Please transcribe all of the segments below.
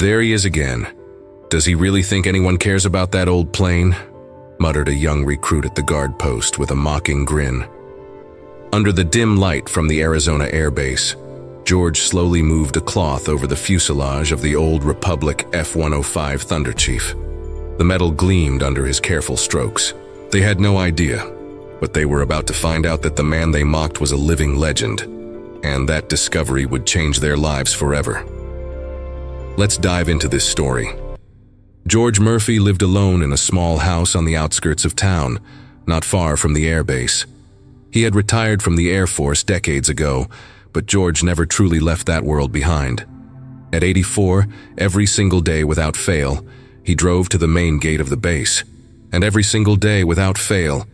There he is again. Does he really think anyone cares about that old plane? Muttered a young recruit at the guard post with a mocking grin. Under the dim light from the Arizona Air Base, George slowly moved a cloth over the fuselage of the old Republic F-105 Thunder Chief. The metal gleamed under his careful strokes. They had no idea, but they were about to find out that the man they mocked was a living legend, and that discovery would change their lives forever. Let's dive into this story. George Murphy lived alone in a small house on the outskirts of town, not far from the airbase. He had retired from the Air Force decades ago, but George never truly left that world behind. At 84, every single day without fail, he drove to the main gate of the base, and every single day without fail,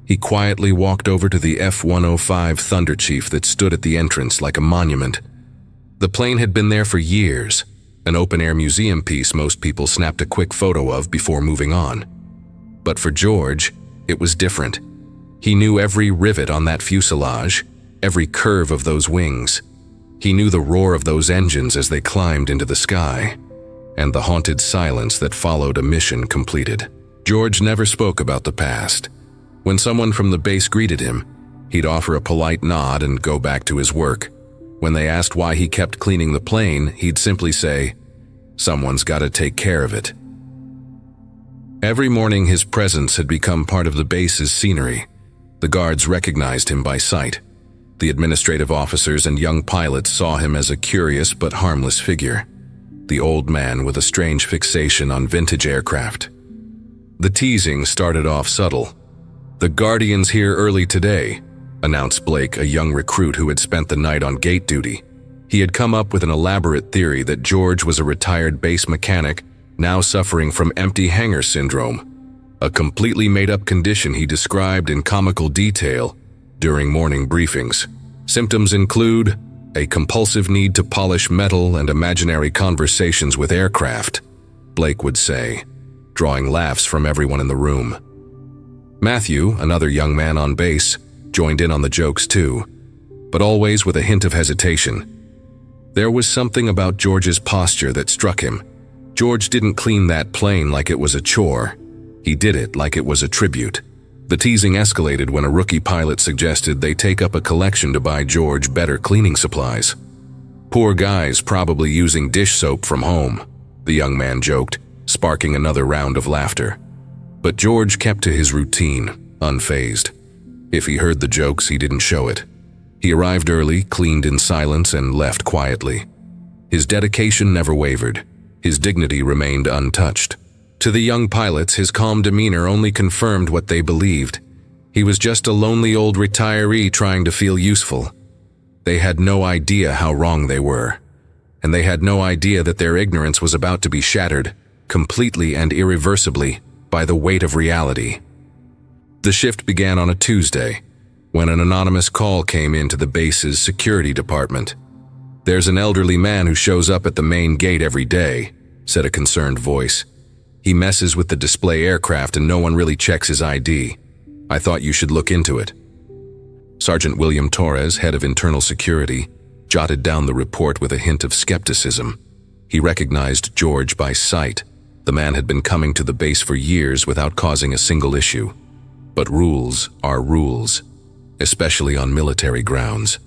he quietly walked over to the F-105 Thunder Chief that stood at the entrance like a monument. The plane had been there for years, an open-air museum piece most people snapped a quick photo of before moving on. But for George, it was different. He knew every rivet on that fuselage, every curve of those wings. He knew the roar of those engines as they climbed into the sky, and the haunted silence that followed a mission completed. George never spoke about the past. When someone from the base greeted him, he'd offer a polite nod and go back to his work. When they asked why he kept cleaning the plane, he'd simply say, "Someone's got to take care of it." Every morning his presence had become part of the base's scenery. The guards recognized him by sight. The administrative officers and young pilots saw him as a curious but harmless figure. The old man with a strange fixation on vintage aircraft. The teasing started off subtle. "The Guardian's here early today," announced Blake, a young recruit who had spent the night on gate duty. He had come up with an elaborate theory that George was a retired base mechanic now suffering from empty hangar syndrome, a completely made-up condition he described in comical detail during morning briefings. Symptoms include a compulsive need to polish metal and imaginary conversations with aircraft, Blake would say, drawing laughs from everyone in the room. Matthew, another young man on base, joined in on the jokes too, but always with a hint of hesitation. There was something about George's posture that struck him. George didn't clean that plane like it was a chore. He did it like it was a tribute. The teasing escalated when a rookie pilot suggested they take up a collection to buy George better cleaning supplies. "Poor guy's probably using dish soap from home," the young man joked, sparking another round of laughter. But George kept to his routine, unfazed. If he heard the jokes, he didn't show it. He arrived early, cleaned in silence, and left quietly. His dedication never wavered. His dignity remained untouched. To the young pilots, his calm demeanor only confirmed what they believed. He was just a lonely old retiree trying to feel useful. They had no idea how wrong they were, and they had no idea that their ignorance was about to be shattered, completely and irreversibly, by the weight of reality. The shift began on a Tuesday, when an anonymous call came into the base's security department. "There's an elderly man who shows up at the main gate every day," said a concerned voice. "He messes with the display aircraft and no one really checks his ID. I thought you should look into it." Sergeant William Torres, head of internal security, jotted down the report with a hint of skepticism. He recognized George by sight. The man had been coming to the base for years without causing a single issue. But rules are rules, especially on military grounds.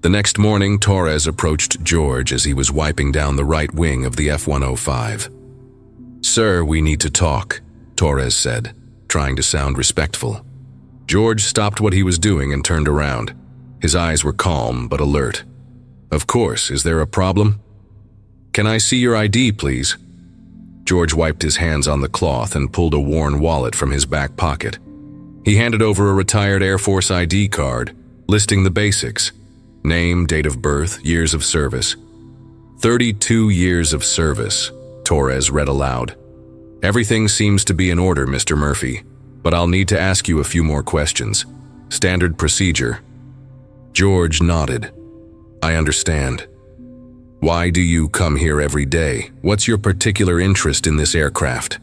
The next morning, Torres approached George as he was wiping down the right wing of the F-105. "Sir, we need to talk," Torres said, trying to sound respectful. George stopped what he was doing and turned around. His eyes were calm but alert. "Of course, is there a problem?" "Can I see your ID, please?" George wiped his hands on the cloth and pulled a worn wallet from his back pocket. He handed over a retired Air Force ID card, listing the basics: name, date of birth, years of service. 32 years of service, Torres read aloud. "Everything seems to be in order, Mr. Murphy, but I'll need to ask you a few more questions. Standard procedure." George nodded. "I understand. Why do you come here every day? What's your particular interest in this aircraft?"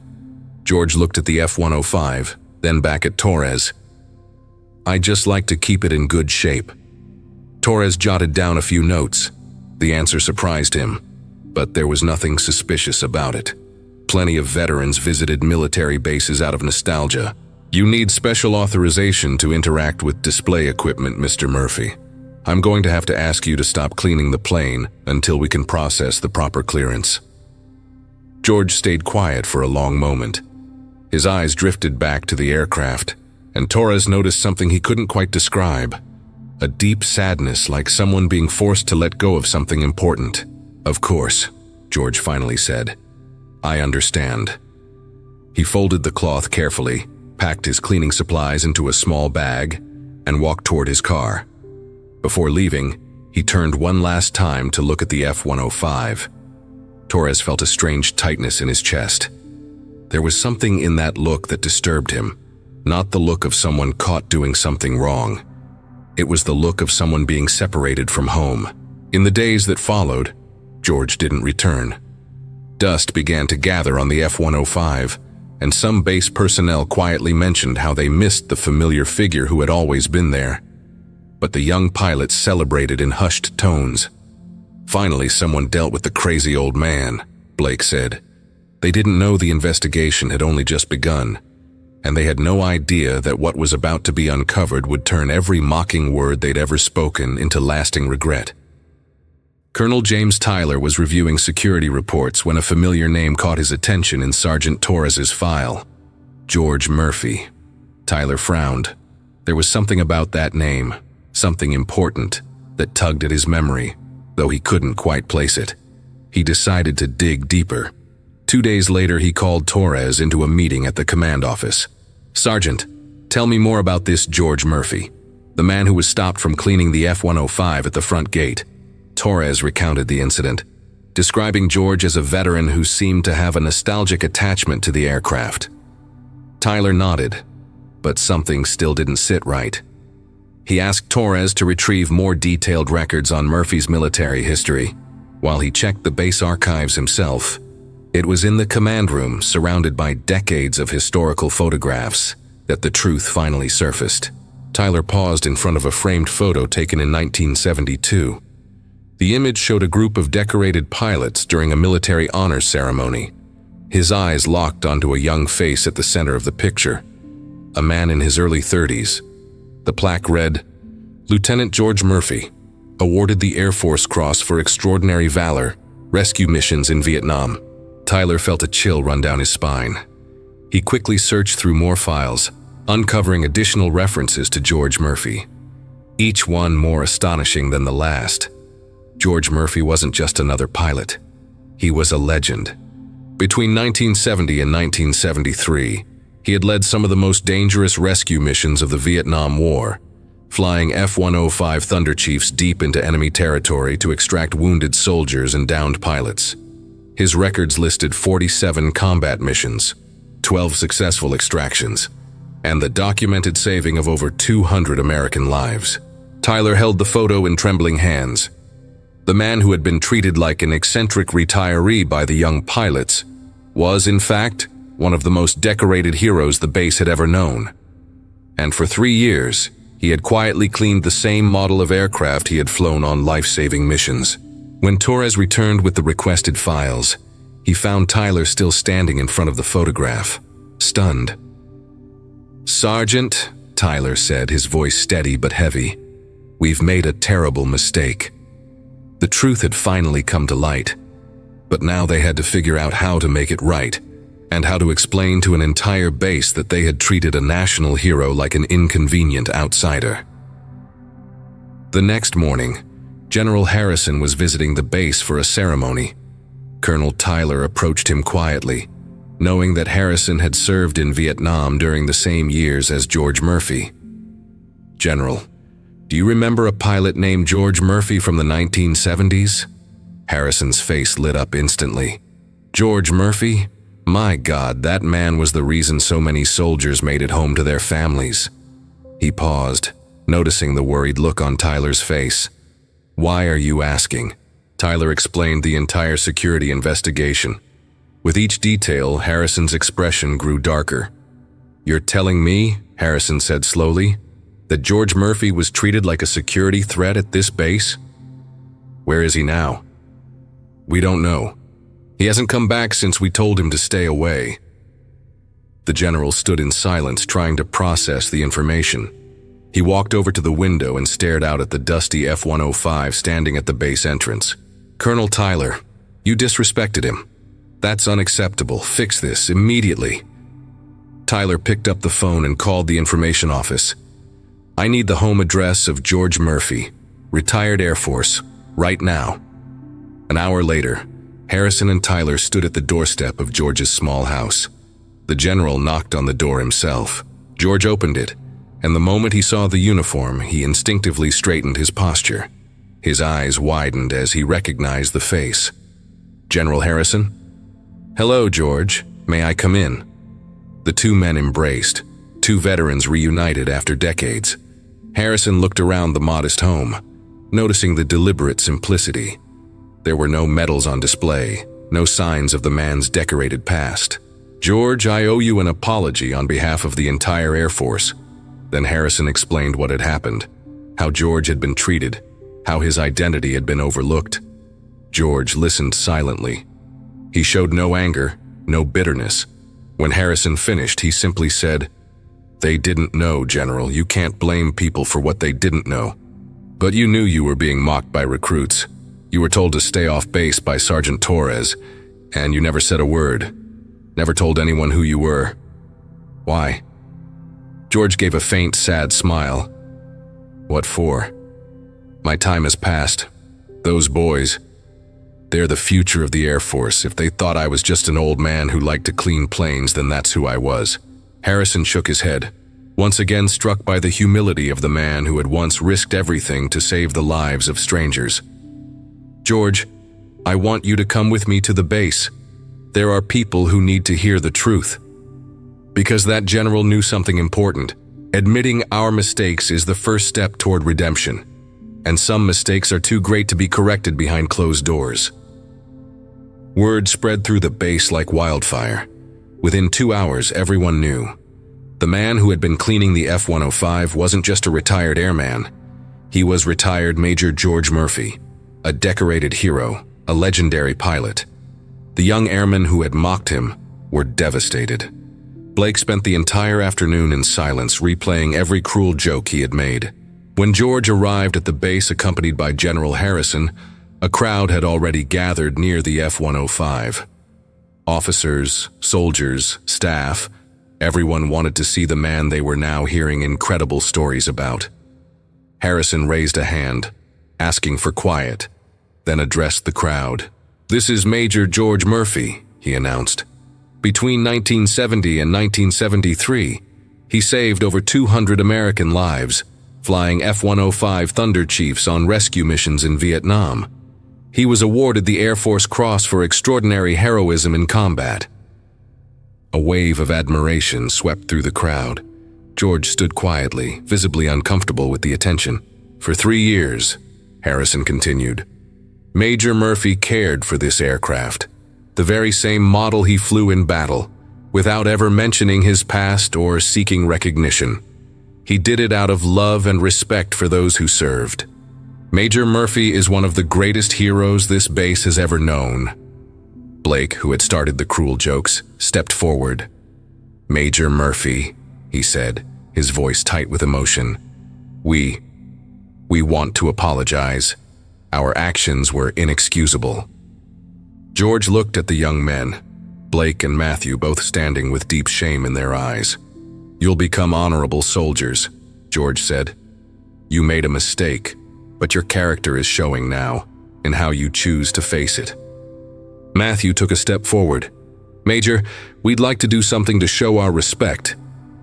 George looked at the F-105, then back at Torres. "I just like to keep it in good shape." Torres jotted down a few notes. The answer surprised him. but there was nothing suspicious about it. Plenty of veterans visited military bases out of nostalgia. You need special authorization to interact with display equipment, Mr. Murphy. I'm going to have to ask you to stop cleaning the plane until we can process the proper clearance. George stayed quiet for a long moment. His eyes drifted back to the aircraft, and Torres noticed something he couldn't quite describe. A deep sadness, like someone being forced to let go of something important. "Of course," George finally said. "I understand." He folded the cloth carefully, packed his cleaning supplies into a small bag, and walked toward his car. Before leaving, he turned one last time to look at the F-105. Torres felt a strange tightness in his chest. There was something in that look that disturbed him, not the look of someone caught doing something wrong. It was the look of someone being separated from home. In the days that followed, George didn't return. Dust began to gather on the F-105, and some base personnel quietly mentioned how they missed the familiar figure who had always been there. But the young pilots celebrated in hushed tones. "Finally, someone dealt with the crazy old man," Blake said. They didn't know the investigation had only just begun, and they had no idea that what was about to be uncovered would turn every mocking word they'd ever spoken into lasting regret. Colonel James Tyler was reviewing security reports when a familiar name caught his attention in Sergeant Torres's file. George Murphy. Tyler frowned. There was something about that name, something important, that tugged at his memory, though he couldn't quite place it. He decided to dig deeper. 2 days later, he called Torres into a meeting at the command office. "Sergeant, tell me more about this George Murphy, the man who was stopped from cleaning the F-105 at the front gate." Torres recounted the incident, describing George as a veteran who seemed to have a nostalgic attachment to the aircraft. Tyler nodded, but something still didn't sit right. He asked Torres to retrieve more detailed records on Murphy's military history, while he checked the base archives himself. It was in the command room, surrounded by decades of historical photographs, that the truth finally surfaced. Tyler paused in front of a framed photo taken in 1972. The image showed a group of decorated pilots during a military honors ceremony. His eyes locked onto a young face at the center of the picture. A man in his early 30s. The plaque read, "Lieutenant George Murphy, awarded the Air Force Cross for extraordinary valor, rescue missions in Vietnam." Tyler felt a chill run down his spine. He quickly searched through more files, uncovering additional references to George Murphy, each one more astonishing than the last. George Murphy wasn't just another pilot. He was a legend. Between 1970 and 1973, he had led some of the most dangerous rescue missions of the Vietnam War, flying F-105 Thunder Chiefs deep into enemy territory to extract wounded soldiers and downed pilots. His records listed 47 combat missions, 12 successful extractions, and the documented saving of over 200 American lives. Tyler held the photo in trembling hands. The man who had been treated like an eccentric retiree by the young pilots was, in fact, one of the most decorated heroes the base had ever known. And for 3 years, he had quietly cleaned the same model of aircraft he had flown on life-saving missions. When Torres returned with the requested files, he found Tyler still standing in front of the photograph, stunned. "Sergeant," Tyler said, his voice steady but heavy, "we've made a terrible mistake." The truth had finally come to light, but now they had to figure out how to make it right, and how to explain to an entire base that they had treated a national hero like an inconvenient outsider. The next morning, General Harrison was visiting the base for a ceremony. Colonel Tyler approached him quietly, knowing that Harrison had served in Vietnam during the same years as George Murphy. "General, do you remember a pilot named George Murphy from the 1970s? Harrison's face lit up instantly. "George Murphy? My God, that man was the reason so many soldiers made it home to their families." He paused, noticing the worried look on Tyler's face. "Why are you asking?" Tyler explained the entire security investigation. With each detail, Harrison's expression grew darker. "You're telling me," Harrison said slowly, "that George Murphy was treated like a security threat at this base? Where is he now?" We don't know. He hasn't come back since we told him to stay away." The general stood in silence, trying to process the information. He walked over to the window and stared out at the dusty F-105 standing at the base entrance. "Colonel Tyler, you disrespected him. That's unacceptable. Fix this immediately." Tyler picked up the phone and called the information office. "I need the home address of George Murphy, retired Air Force, right now." An hour later, Harrison and Tyler stood at the doorstep of George's small house. The general knocked on the door himself. George opened it, and the moment he saw the uniform, he instinctively straightened his posture. His eyes widened as he recognized the face. "General Harrison?" "Hello, George. May I come in?" The two men embraced, two veterans reunited after decades. Harrison looked around the modest home, noticing the deliberate simplicity. There were no medals on display, no signs of the man's decorated past. "George, I owe you an apology on behalf of the entire Air Force." Then Harrison explained what had happened, how George had been treated, how his identity had been overlooked. George listened silently. He showed no anger, no bitterness. When Harrison finished, he simply said, "They didn't know, General. You can't blame people for what they didn't know. But you knew you were being mocked by recruits. You were told to stay off base by Sergeant Torres, and you never said a word. Never told anyone who you were. Why?" George gave a faint, sad smile. "What for? My time has passed. Those boys, they're the future of the Air Force. If they thought I was just an old man who liked to clean planes, then that's who I was." Harrison shook his head, once again struck by the humility of the man who had once risked everything to save the lives of strangers. "George, I want you to come with me to the base. There are people who need to hear the truth." Because that general knew something important. Admitting our mistakes is the first step toward redemption. And some mistakes are too great to be corrected behind closed doors. Word spread through the base like wildfire. Within 2 hours, everyone knew. The man who had been cleaning the F-105 wasn't just a retired airman. He was retired Major George Murphy, a decorated hero, a legendary pilot. The young airmen who had mocked him were devastated. Blake spent the entire afternoon in silence, replaying every cruel joke he had made. When George arrived at the base accompanied by General Harrison, a crowd had already gathered near the F-105. Officers, soldiers, staff, everyone wanted to see the man they were now hearing incredible stories about. Harrison raised a hand, asking for quiet, then addressed the crowd. "This is Major George Murphy," he announced. "Between 1970 and 1973, he saved over 200 American lives, flying F-105 Thunder Chiefs on rescue missions in Vietnam. He was awarded the Air Force Cross for extraordinary heroism in combat." A wave of admiration swept through the crowd. George stood quietly, visibly uncomfortable with the attention. "For 3 years," Harrison continued, "Major Murphy cared for this aircraft, the very same model he flew in battle, without ever mentioning his past or seeking recognition. He did it out of love and respect for those who served. Major Murphy is one of the greatest heroes this base has ever known." Blake, who had started the cruel jokes, stepped forward. "Major Murphy," he said, his voice tight with emotion. We want to apologize. Our actions were inexcusable." George looked at the young men, Blake and Matthew both standing with deep shame in their eyes. "You'll become honorable soldiers," George said. "You made a mistake, but your character is showing now, in how you choose to face it." Matthew took a step forward. "Major, we'd like to do something to show our respect.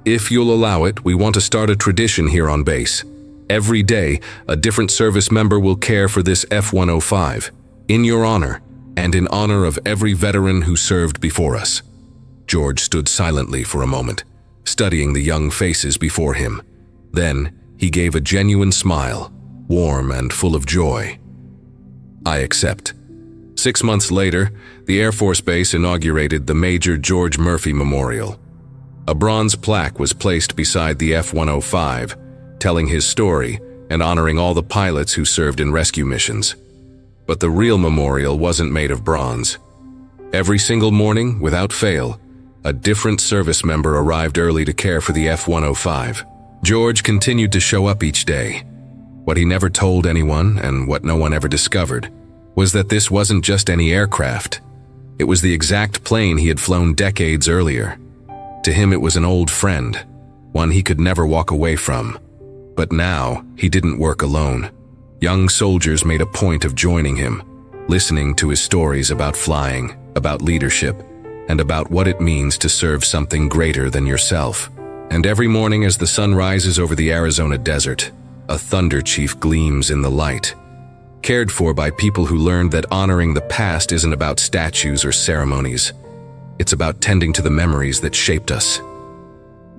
If you'll allow it, we want to start a tradition here on base. Every day, a different service member will care for this F-105, in your honor, and in honor of every veteran who served before us." George stood silently for a moment, studying the young faces before him. Then he gave a genuine smile, warm and full of joy. "I accept." 6 months later, the Air Force Base inaugurated the Major George Murphy Memorial. A bronze plaque was placed beside the F-105, telling his story and honoring all the pilots who served in rescue missions. But the real memorial wasn't made of bronze. Every single morning, without fail, a different service member arrived early to care for the F-105. George continued to show up each day. What he never told anyone, and what no one ever discovered, was that this wasn't just any aircraft. It was the exact plane he had flown decades earlier. To him, it was an old friend, one he could never walk away from. But now, he didn't work alone. Young soldiers made a point of joining him, listening to his stories about flying, about leadership, and about what it means to serve something greater than yourself. And every morning as the sun rises over the Arizona desert, a Thunder Chief gleams in the light, cared for by people who learned that honoring the past isn't about statues or ceremonies. It's about tending to the memories that shaped us.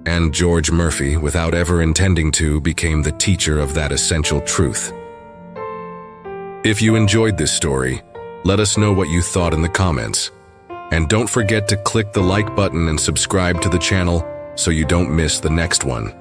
And George Murphy, without ever intending to, became the teacher of that essential truth. If you enjoyed this story, let us know what you thought in the comments. And don't forget to click the like button and subscribe to the channel so you don't miss the next one.